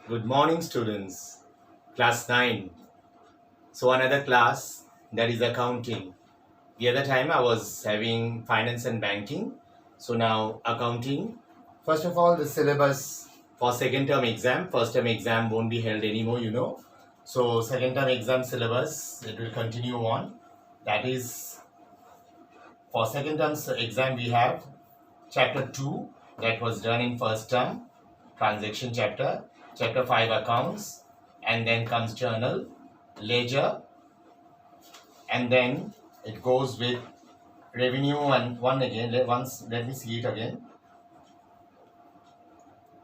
Good morning, students. Class 9. So, another class that is accounting. The other time I was having finance and banking. So, now accounting. First of all, the syllabus for second term exam. First term exam won't be held anymore. So, second term exam syllabus, it will continue on. That is, for second term exam, we have chapter 2 that was done in first term, transaction chapter 5 accounts, and then comes journal, ledger, and then it goes with revenue and one again. Let me see it again.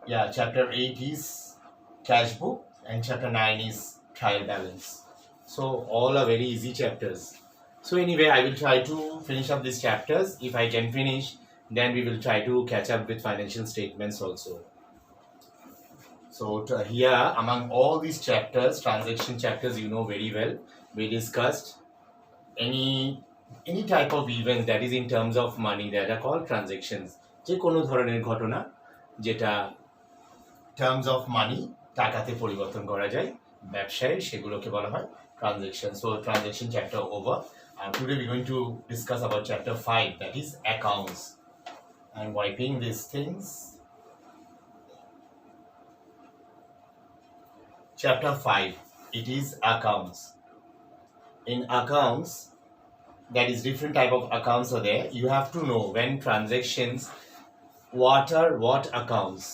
Yeah, chapter 8 is cash book and chapter 9 is trial balance. So all are very easy chapters. So anyway, I will try to finish up these chapters. If I can finish, then we will try to catch up with financial statements also. So here, among all these chapters, transaction chapters, you know very well, we discussed any type of events that is in terms of money that are called transactions. যে কোনো ধরনের ঘটনা যেটা terms of money টাকাতে পরিবর্তন করা যায় ব্যবসায় সেগুলোকে বলা হয় transaction. So transaction chapter over. Today we're going to discuss about chapter 5, that is accounts. I'm wiping these things. Chapter 5, it is accounts. In accounts, that is different type of accounts are there. You have to know when transactions, what are what accounts.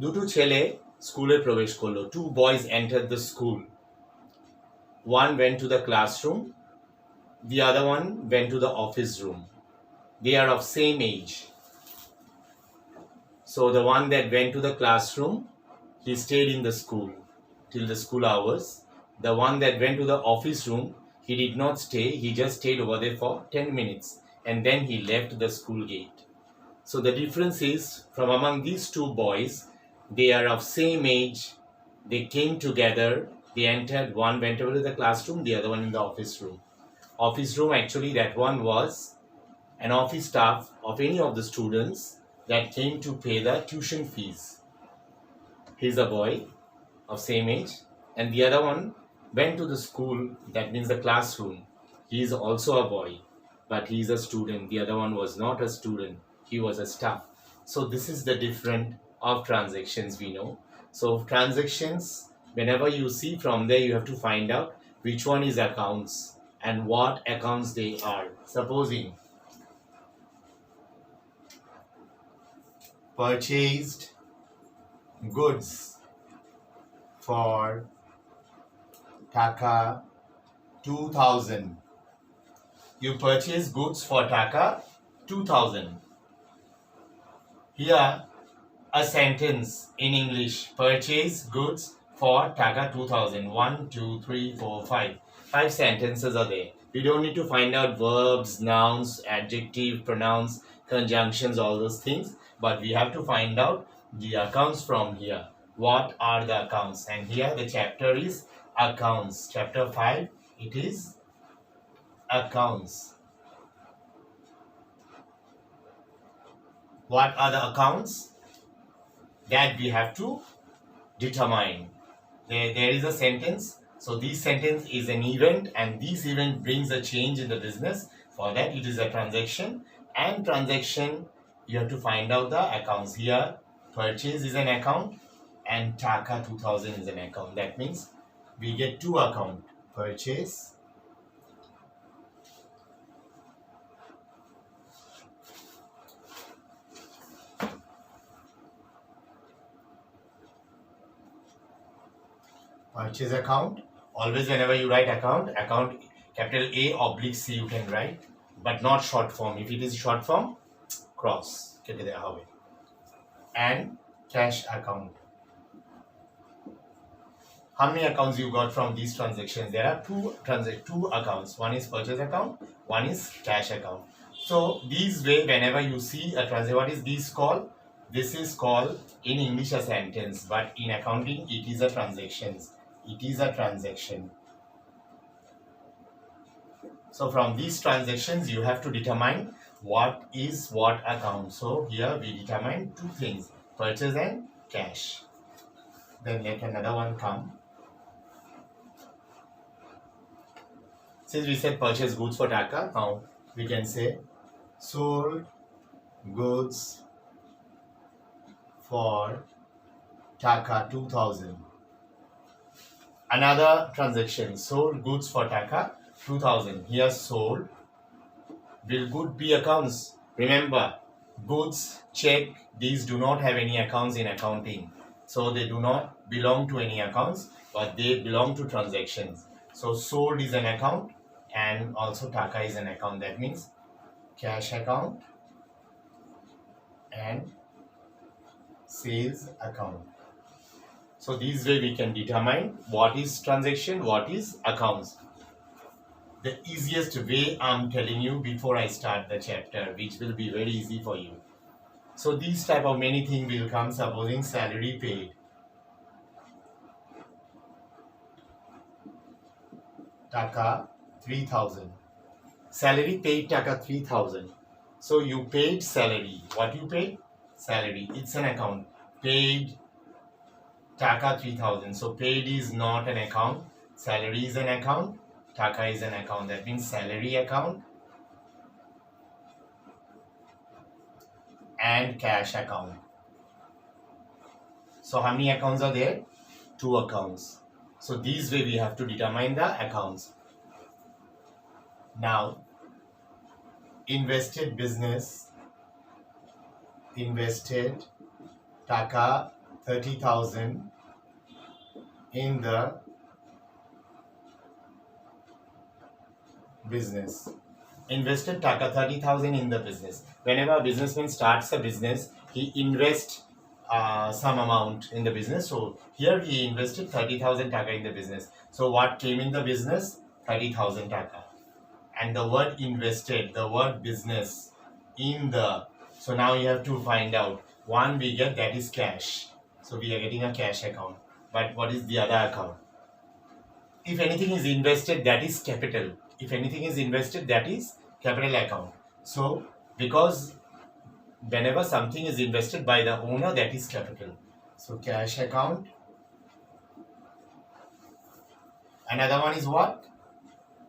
দুটো ছেলে স্কুলে প্রবেশ করলো. Two boys entered the school. One went to the classroom, the other one went to the office room. They are of same age. So the one that went to the classroom, he stayed in the school till the school hours. The one that went to the office room, he did not stay, he just stayed over there for 10 minutes and then he left the school gate. So the difference is, from among these two boys, they are of same age, they came together, they entered, one went over to the classroom, the other one in the office room. Office room, actually that one was an office staff of any of the students that came to pay the tuition fees. He's a boy of same age, and the other one went to the school, that means the classroom. He is also a boy, but he is a student. The other one was not a student, he was a staff. So this is the difference of transactions, we know. So transactions, whenever you see, from there you have to find out which one is accounts and what accounts they are. Supposing purchased goods for taka 2000. You purchase goods for taka 2000. Here a sentence in English: purchase goods for taka 2000. 1, 2, 3, 4, 5. 5 sentences are there. We don't need to find out verbs, nouns, adjective, pronouns, conjunctions, all those things, but we have to find out the accounts from here. What are the accounts? And here the chapter is accounts. Chapter 5, it is accounts. What are the accounts? That we have to determine. There is a sentence. So this sentence is an event, and this event brings a change in the business. For that, it is a transaction. And transaction, you have to find out the accounts. Here, purchase is an account and taka 2000 is an account. That means we get two accounts: purchase account. Always whenever you write account capital A oblique C you can write, but not short form. If it is short form, cross কেটে দেওয়া হবে. And cash account. How many accounts you got from these transactions? There are two accounts. One is purchase account, one is cash account. So these way, whenever you see a transaction, what is this called? This is called in English a sentence, but in accounting it is a transactions. It is a transaction. So from these transactions you have to determine what is what account. So here we determine two things, purchase and cash. Then let another one come. Since we said purchase goods for Taka, now we can say sold goods for Taka 2000. Another transaction, sold goods for Taka 2000. Here sold, will good be accounts? Remember, goods, check, these do not have any accounts in accounting. So they do not belong to any accounts, but they belong to transactions. So sold is an account and also Taka is an account. That means cash account and sales account. So this way we can determine what is transaction, what is accounts. The easiest way I'm telling you before I start the chapter, which will be very easy for you. So these type of many things will come. Supposing salary paid, Taka 3000. Salary paid Taka 3000. So you paid salary. What you paid? Salary. It's an account. Paid Taka 3000. So paid is not an account. Salary is an account. Taka is an account. That means salary account and cash account. So how many accounts are there? Two accounts. So this way we have to determine the accounts. Now, invested business, invested Taka 30,000 in the business. Invested Taka 30,000 in the business. Whenever a businessman starts a business, he invests some amount in the business. So here he invested 30,000 Taka in the business. So what came in the business? 30,000 Taka. And the word invested, the word business in the. So now you have to find out. One we get, that is cash. So we are getting a cash account. But what is the other account? If anything is invested, that is capital. If anything is invested, that is capital account. So because whenever something is invested by the owner, that is capital. So cash account. Another one is what?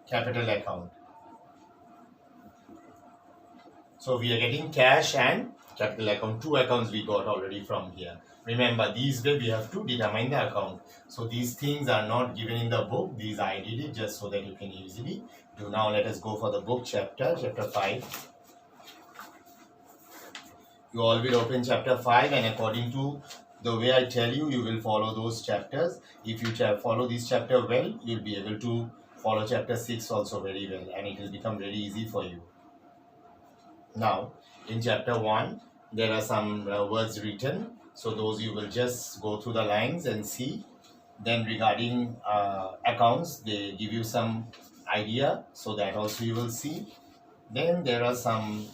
Capital account. So we are getting cash and capital account. Two accounts we got already from here. Remember, these way we have to determine the account. So these things are not given in the book. These I did it just so that you can easily do. Now let us go for the book chapter 5. You all will open chapter 5 and according to the way I tell you, you will follow those chapters. If you follow this chapter well, you'll be able to follow chapter 6 also very well and it will become very easy for you. Now, in chapter 1, there are some words written. So those you will just go through the lines and see. Then regarding accounts, they give you some idea. So that also you will see. Then there are some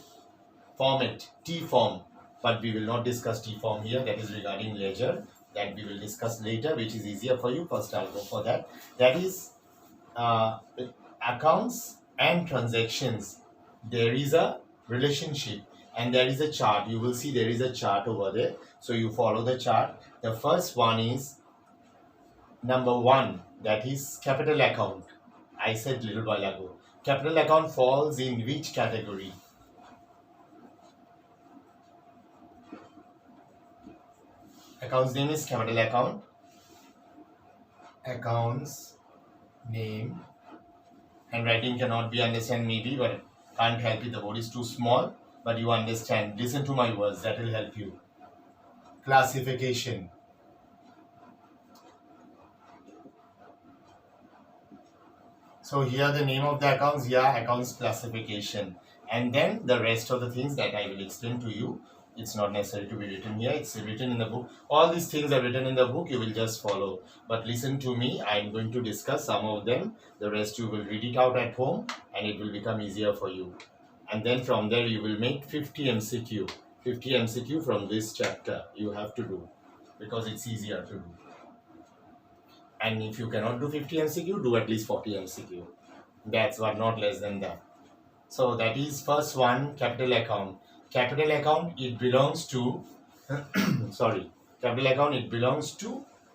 format, T form. But we will not discuss T form here. That is regarding ledger. That we will discuss later, which is easier for you. First, I'll go for that. That is accounts and transactions. There is a relationship and there is a chart. You will see there is a chart over there. So you follow the chart. The first one is number 1, that is capital account. I said little while ago. Capital account falls in which category? Account's name is capital account. Account's name. Handwriting cannot be understood maybe, but can't help it. The word is too small, but you understand. Listen to my words. That will help you. Classification. So here the name of the accounts. Yeah, accounts classification. And then the rest of the things that I will explain to you. It's not necessary to be written here. It's written in the book. All these things are written in the book. You will just follow. But listen to me. I'm going to discuss some of them. The rest you will read it out at home and it will become easier for you. And then from there you will make 50 MCQ. 50 MCQ from this chapter you have to do because it's easier to do. And if you cannot do 50 MCQ, do at least 40 MCQ. That's what, not less than that. So that is first one, capital account. Capital account, it belongs to sorry, capital account, it belongs to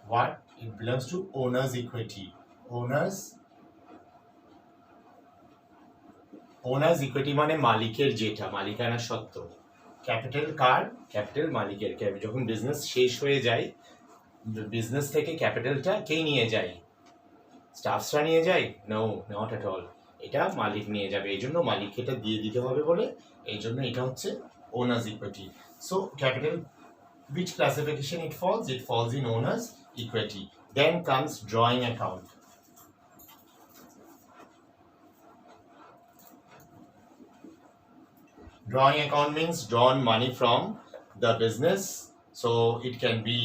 what? It belongs to owner's equity. Owner's equity মানে মালিকের, যেটা মালিকানা সত্ত্ব। Capital কার? Capital মালিকের। যখন business শেষ হয়ে যায়, বিজনেস থেকে ক্যাপিটালটা কে নিয়ে যায়? স্টাফসরা নিয়ে যায়? No, not at all. এটা মালিক নিয়ে যাবে, এই জন্য মালিককে এটা দিয়ে দিতে হবে বলে এই জন্য এটা হচ্ছে owners equity. So capital, which classification it falls? It falls in owner's equity. Then comes drawing account. Drawing account means drawn money from the business. So it can be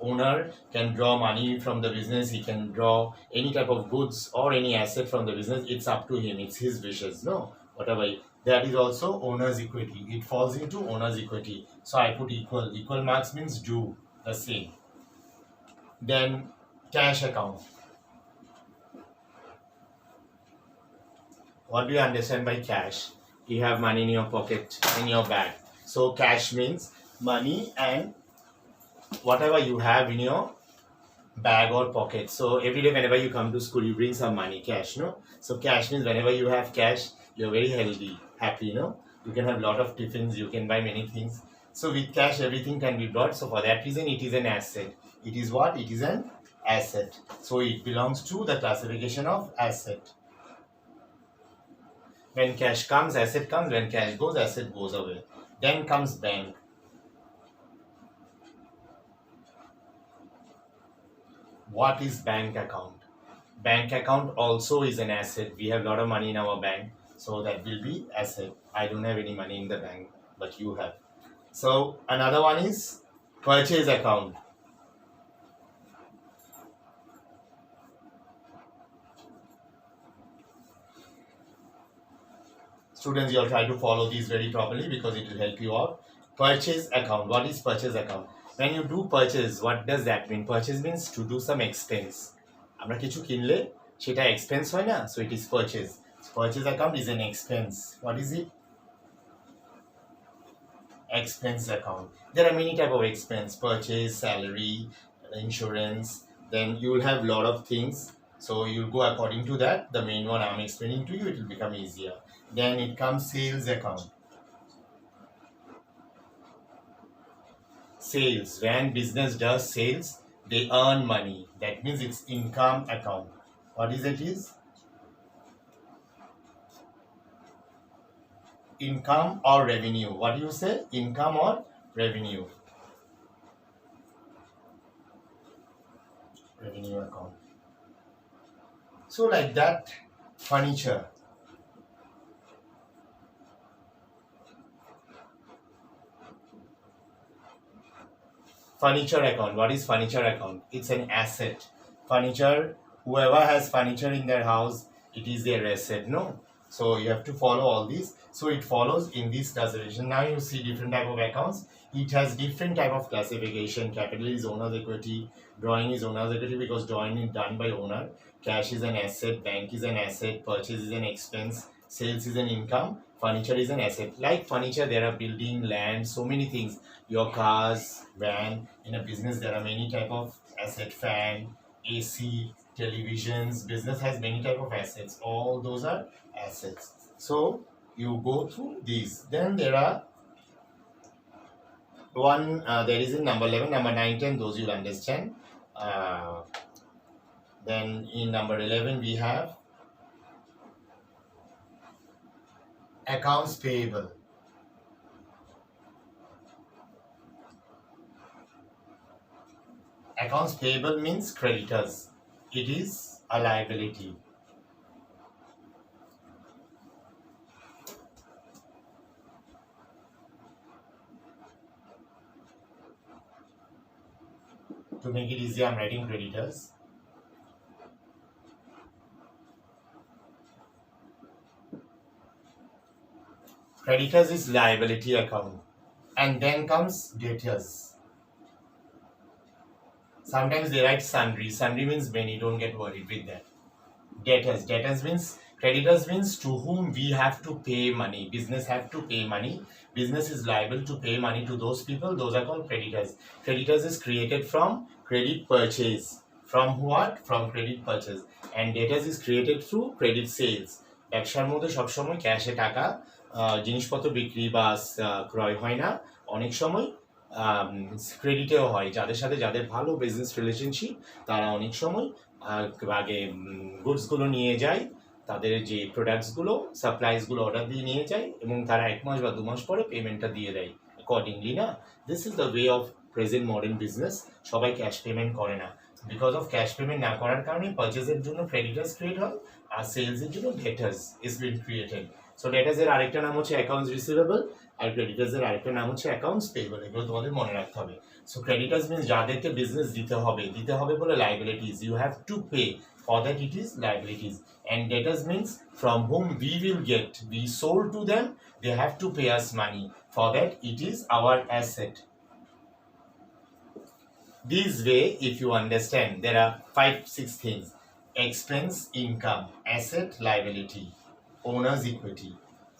owner can draw money from the business. He can draw any type of goods or any asset from the business. It's up to him. It's his wishes. No, whatever. That is also owner's equity. It falls into owner's equity. So I put equal. Equal marks means do the same. Then cash account. What do you understand by cash? You have money in your pocket, in your bag. So cash means money and whatever you have in your bag or pocket. So every day whenever you come to school, you bring some money, cash, no? So cash means whenever you have cash, you're very healthy, happy, no? You can have a lot of tiffins, you can buy many things. So with cash, everything can be bought. So for that reason, it is an asset. It is what? It is an asset. So it belongs to the classification of asset. When cash comes, asset comes. When cash goes, asset goes away. Then comes bank. What is bank account? Bank account also is an asset. We have a lot of money in our bank, so that will be asset. I don't have any money in the bank, but you have. So another one is purchase account. Students, you'll try to follow these very properly because it will help you out. Purchase account. What is purchase account? When you do purchase, what does that mean? Purchase means to do some expense. আমরা কিছু কিনলে সেটা expense হয় না, so it is purchase. Purchase account is an expense. What is it? Expense account. There are many type of expense: purchase, salary, insurance. Then you will have lot of things. So you'll go according to that. The main one I'm explaining to you, it will become easier. Then it comes sales account. Sales. When business does sales, they earn money. That means it's income account. What is it? Is income or revenue? What do you say? Income or revenue? Revenue account. So like that, furniture. Furniture account. What is furniture account? It's an asset. Furniture, whoever has furniture in their house, it is their asset, no? So you have to follow all these. So it follows in this classification. Now you see different type of accounts. It has different type of classification. Capital is owner's equity. Drawing is owner's equity because drawing is done by owner. Cash is an asset. Bank is an asset. Purchase is an expense. Sales is an income. Furniture is an asset. Like furniture, there are building, land, so many things. Your cars, van. In a business, there are many type of asset: fan, AC, televisions. Business has many type of assets. All those are assets. So you go through these. Then there are there is in number 11, number 9, 10. Those you'll understand. Then in number 11 we have accounts payable. Accounts payable means creditors. It is a liability. To make it easy, I'm writing creditors. Creditors is liability account. And then comes debtors. Sometimes they write sundry. Sundry means many. Don't get worried with that. Debtors. Debtors means Creditors means to whom we have to pay money. Business have to pay money. Business is liable to pay money to those people. Those are called creditors. Creditors is created from credit purchase. From what? From credit purchase. And debtors is created through credit sales. ব্যবসার মধ্যে সবসময় ক্যাশে টাকা জিনিসপত্র বিক্রি বা ক্রয় হয় না, অনেক সময় ক্রেডিটেও হয়। যাদের সাথে যাদের ভালো বিজনেস রিলেশনশিপ তারা অনেক সময় আগে গুডসগুলো নিয়ে যায়, তাদের যে প্রোডাক্টসগুলো সাপ্লাইসগুলো অর্ডার দিয়ে নিয়ে যায় এবং তারা 1 মাস বা 2 মাস পরে পেমেন্টটা দিয়ে দেয় অ্যাকর্ডিংলি না। This is the way of present modern business. সবাই ক্যাশ পেমেন্ট করে না, বিকজ অফ ক্যাশ পেমেন্ট না করার কারণে পারচেজের জন্য ক্রেডিটার্স ক্রিয়েট হয় আর সেলসের জন্য ডেটার্স ইজ বিন ক্রিয়েটেড। সো ডেটার্সের আরেকটা নাম হচ্ছে অ্যাকাউন্টস রিসিভেবল আর ক্রেডিটার্সের আরেকটা নাম হচ্ছে অ্যাকাউন্টস পেয়েবল। এগুলো তোমাদের মনে রাখতে হবে। সো ক্রেডিটার্স মিনস যাদেরকে বিজনেস দিতে হবে বলে liabilities, you have to pay, for that it is liabilities. And debtors means from whom we sold to them, they have to pay us money, for that it is our asset. This way, if you understand, there are 5-6 things: expense, income, asset, liability, owner's equity.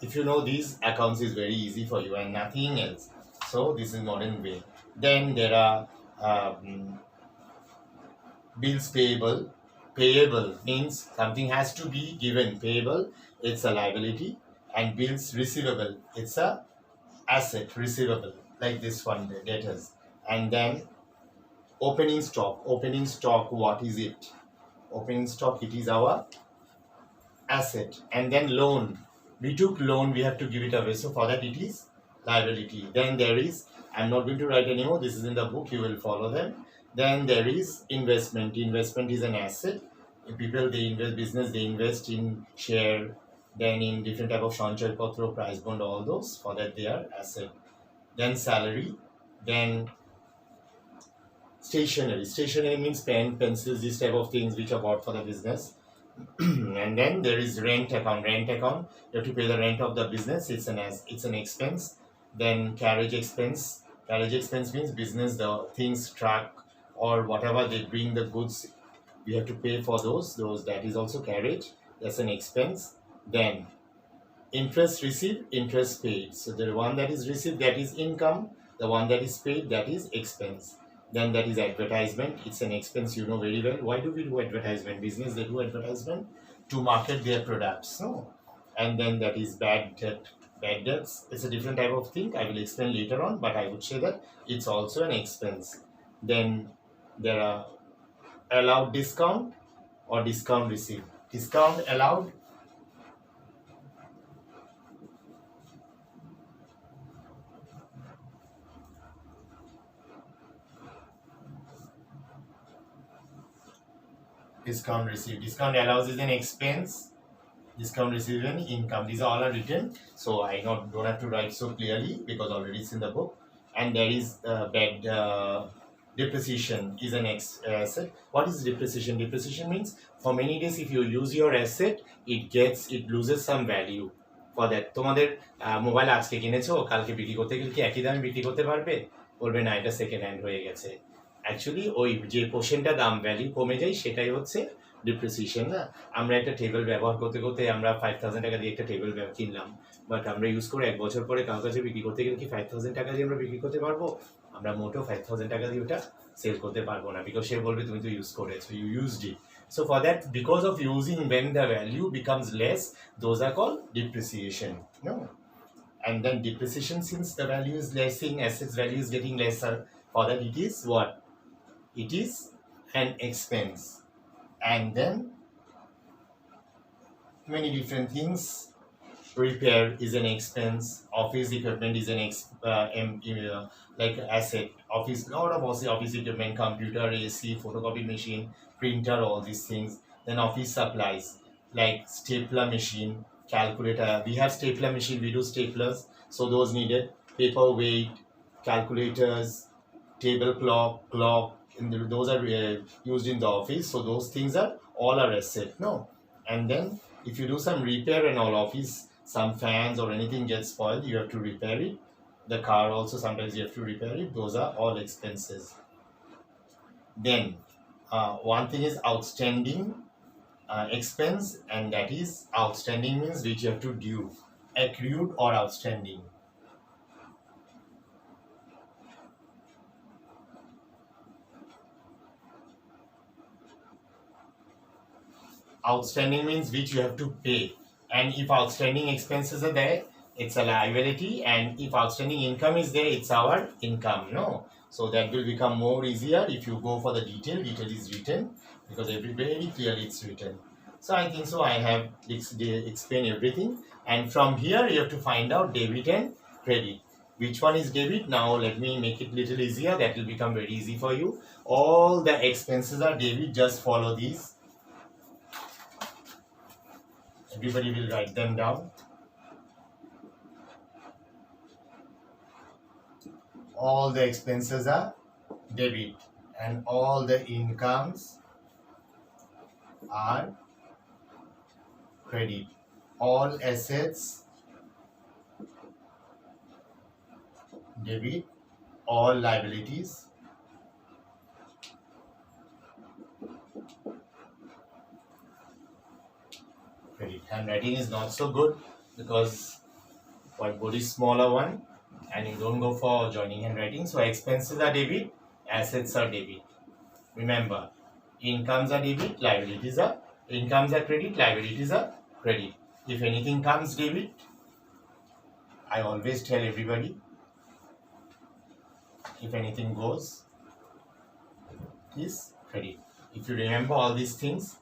If you know these accounts is very easy for you and nothing else. So this is modern way. Then there are bills payable. Payable means something has to be given. Payable, it's a liability. And bills receivable, it's a asset, receivable, like this one, the debtors. And then opening stock. Opening stock, what is it? Opening stock, it is our asset. And then loan, we took loan, we have to give it away, so for that it is liability. Then there is, I'm not going to write anymore, this is in the book, you will follow them. Then there is investment. Investment is an asset. People, they invest, business, they invest in share, then in different type of সঞ্চয় পত্র, price bond, all those, for that they are asset. Then salary. Then stationery. Stationery means pen, pencils, these type of things which are bought for the business. And then there is rent account. Rent account, you have to pay the rent of the business. It's an expense. Then carriage expense. Carriage expense means business, the things, truck or whatever they bring the goods, we have to pay for those, that is also carriage, that's an expense. Then interest received, interest paid. So the one that is received, that is income. The one that is paid, that is expense. Then that is advertisement. It's an expense, you know very well. Why do we do advertisement? Business, they do advertisement to market their products, no? And then that is bad debt. Bad debts, it's a different type of thing, I will explain later on, but I would say that it's also an expense. Then there are allowed discount or discount received. Discount allowed, discount received. Discount allows is an expense, discount received an income. These all are written, so I don't have to write so clearly because already it's in the book. And there is bad depreciation is an asset. What is depreciation? Depreciation means for many days if you use your asset, it loses some value. For that, তোমাদের mobile আজকে কিনেছো, কালকে বিক্রি করতে গেলে কি একই দামে বিক্রি করতে পারবে? বলবে না, এটা সেকেন্ড হ্যান্ড হয়ে গেছে। অ্যাকচুয়ালি ওই যে পোর্শনটা দাম ভ্যালু কমে যায়, সেটাই হচ্ছে ডিপ্রিসিয়েশন না। আমরা একটা টেবিল ব্যবহার করতে করতে আমরা 5,000 টাকা দিয়ে একটা টেবিল কিনলাম, বাট আমরা ইউজ করে 1 বছর পরে কারোর কাছে বিক্রি করতে গেলে কি 5,000 টাকা দিয়ে আমরা বিক্রি করতে পারবো? আমরা মোটেও 5,000 টাকা দিয়ে ওটা সেল করতে পারবো না, বিকজ সে বলবে তুমি তো ইউজ করেছো, you used it. So for that, because of using, when the value becomes less, those are called depreciation, no? And then depreciation, since the value is lessing, assets value is getting lesser, for that it is what? It is an expense. And then many different things. Repair is an expense. Office equipment is an like asset. Office, lot of office equipment, computer, AC, photocopy machine, printer, all these things. Then office supplies like stapler machine, calculator. We have stapler machine, we do staplers, so those needed. Paperweight, calculators, tablecloth, clock, and those are used in the office, so those things are all are asset, no? And then if you do some repair and all, office, some fans or anything gets spoiled, you have to repair it. The car also sometimes you have to repair it. Those are all expenses. Then one thing is outstanding expense, and that is outstanding means which you have to due, accrued or outstanding. Outstanding means which you have to pay, and if outstanding expenses are there, it's a liability, and if outstanding income is there, it's our income. No, so that will become more easier if you go for the detail. Detail is written because very clearly it's written. So I think so I have explained everything, and from here you have to find out debit and credit. Which one is debit? Now let me make it little easier. That will become very easy for you. All the expenses are debit. Just follow these. Everybody will write them down. All the expenses are debit and all the incomes are credit. All assets debit, all liabilities credit. Handwriting is not so good because whiteboard is smaller one and you don't go for joining handwriting. So expenses are debit, assets are debit. Remember, incomes are debit, liabilities are credit, liabilities are credit. If anything comes debit, I always tell everybody, if anything goes is credit. If you remember all these things,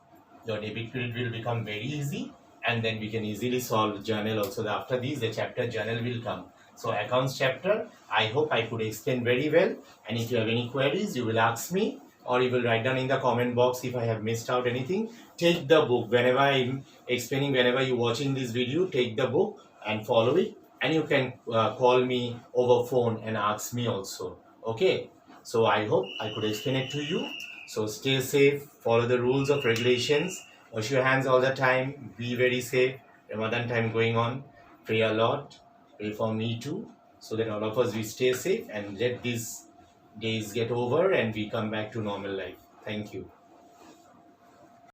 your debit credit will become very easy, and then we can easily solve journal also. After this, the chapter journal will come. So accounts chapter, I hope I could explain very well, and if you have any queries, you will ask me or you will write down in the comment box if I have missed out anything. Take the book. Whenever I'm explaining, whenever you're watching this video, take the book and follow it, and you can call me over phone and ask me also. Okay, so I hope I could explain it to you. So stay safe, follow the rules of regulations, wash your hands all the time, be very safe. Ramadan time going on, pray a lot, pray for me too, so that all of us we stay safe and let these days get over and we come back to normal life. Thank you.